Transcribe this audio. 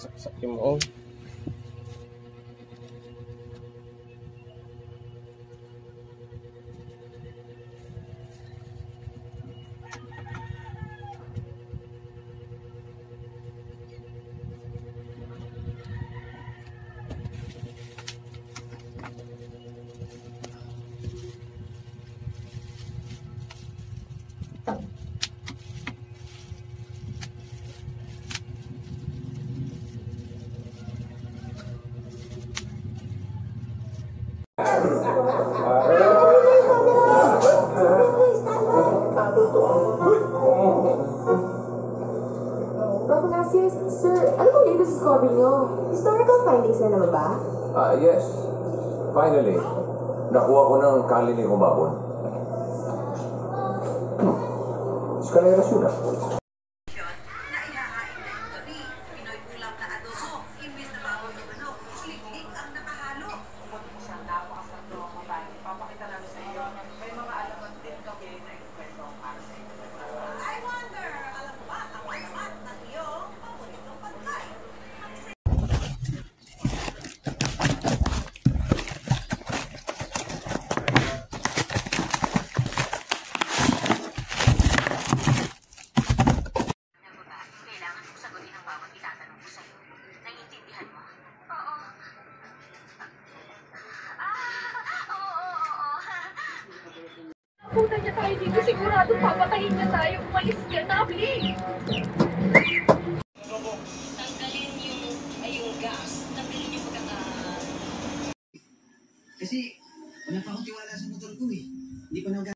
Saksak yung mo. Sir, ano po latest discovery nyo? Historical findings na naman ba? Yes. Finally, nakuha ko ng kalini humabon. Escaleras yun ah. Punta niya tayo dito, sigurado papatayin niya tayo. Umalis ka na, please! Tanggalin yung gas. Tanggalin yung Kasi wala pa akong tiwala sa motor ko eh. Hindi pa